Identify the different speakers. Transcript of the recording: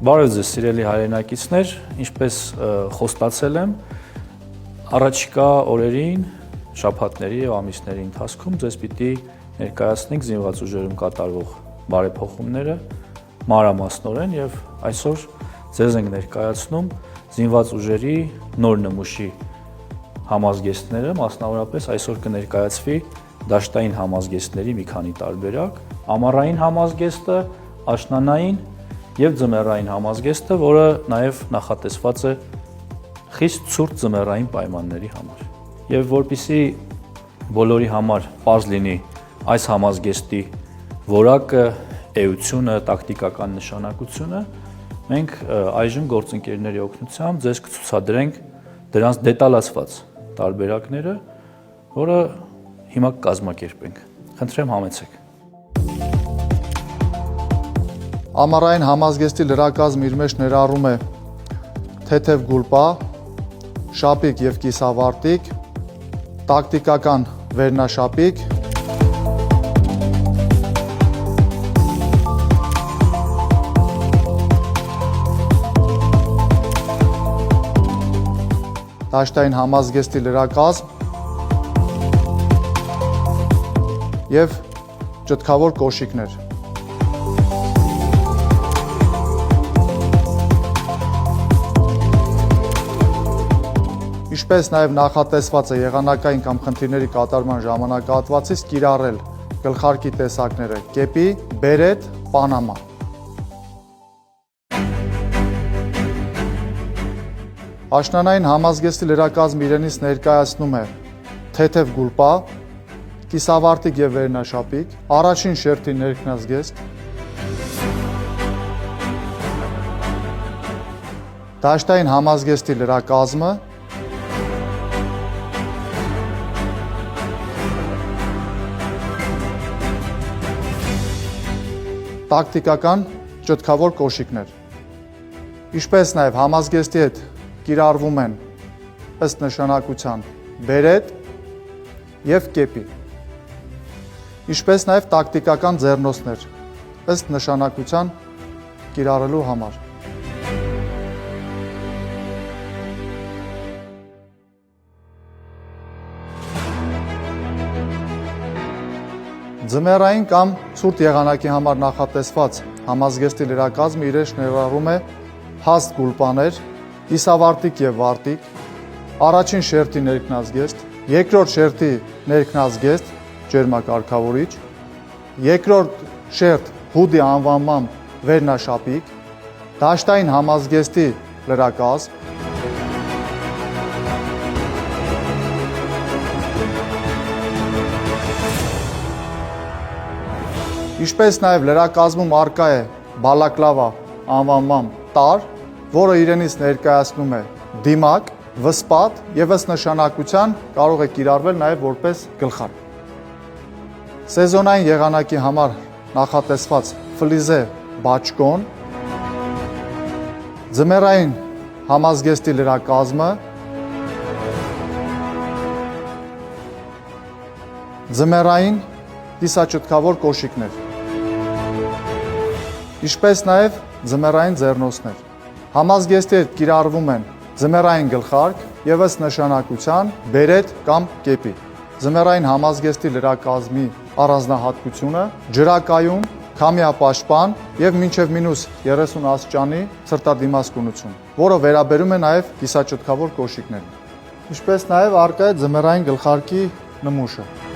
Speaker 1: Բարև ձեզ սիրելի հայրենակիցներ, ինչպես խոստացել եմ, առաջիկա օրերին, շաբաթների եւ ամիսների ընթացքում ձեզ պիտի ներկայացնենք զինված ուժերում կատարվող բարեփոխումները մանրամասնորեն եւ այսօր ձեզ ենք ներկայացնում զինված ուժերի նոր նմուշի համազգեստները, մասնավորապես այսօր կներկայացվի դաշտային համազգեստների մի քանի տարբերակ, ամառային համազգեստը, աշնանային եւ ձմեռային համազգեստը, որը նաեւ նախատեսված է խիստ ցուրտ ձմեռային պայմանների համար։ Եվ որպեսզի բոլորի համար պարզ լինի այս համազգեստի որակը, էությունը, տակտիկական նշանակությունը, մենք այժմ գործընկերների օգնությամբ ձեզ կցուցադրենք դրանց դետալացված տարբերակները, որը հիմա կկազմակերպենք։ Խնդրեմ համեցեք։
Speaker 2: Ամառային համազգեստի լրակազմ իր մեջ ներառում է թեթև գուլպա, շապիկ եւ կիսավարտիկ, տակտիկական վերնաշապիկ, դաշտային համազգեստի լրակազմ եւ ճտկավոր կոշիկներ։ Ինչպես նաև նախատեսված է եղանակային կամ խնդիրների կատարման ժամանակահատվածից կիրառել գլխարկի տեսակները կեպի, բերետ, պանամա։ Աշնանային համազգեստի լրակազմը իրենից ներկայացնում է թեթև գուլպա, կիսավարտիկ եւ վերնաշապիկ, առաջին շերտի ներքնազգեստ, դաշտային համազգեստի լրակազմը, տակտիկական ճտկավոր կոշիկներ։ Ինչպես նաև համազգեստի հետ կիրառվում են ըստ նշանակության բերետ եւ կեպի։ Ինչպես նաև տակտիկական ձեռնոցներ ըստ նշանակության կիրառելու համար։ Ձմեռային կամ ցուրտ եղանակի համար նախատեսված համազգեստի լրակազմը իրենից ներառում է հաստ գուլպաներ, կիսավարտիկ եւ վարտիկ, առաջին շերտի ներքնազգեստ, երկրորդ շերտի ներքնազգեստ, ջերմակարգավորիչ, երկրորդ շերտ հուդի անվանմամբ վերնաշապիկ, դաշտային համազգեստի լրակազմ, Ինչպես նաև լրակազմում առկա է բալակլավա անվանմամբ տար, որը իրենից ներկայացնում է դիմակ, վսպատ եւ ըստ նշանակության կարող է կիրառվել նաև որպես գլխարկ։ Սեզոնային եղանակի համար նախատեսված ֆլիզե բաճկոն, ձմեռային համազգեստի լրակազմը, ձմեռային կիսաճտկավոր կոշիկներ, ինչպես նաև ձմեռային ձեռնոցներ։ Համազգեստի հետ կիրառվում են ձմեռային գլխարկ եւ ըստ նշանակության բերետ կամ կեպի։ Ձմեռային համազգեստի լրակազմի առանձնահատկությունը ջրակայուն, քամիապաշտպան եւ մինչեւ -30 աստիճանի ցրտադիմացկունություն, որը վերաբերում է նաև կիսաճտկավոր կոշիկներին։ Ինչպես նաև առկա է ձմեռային գլխարկի նմուշը։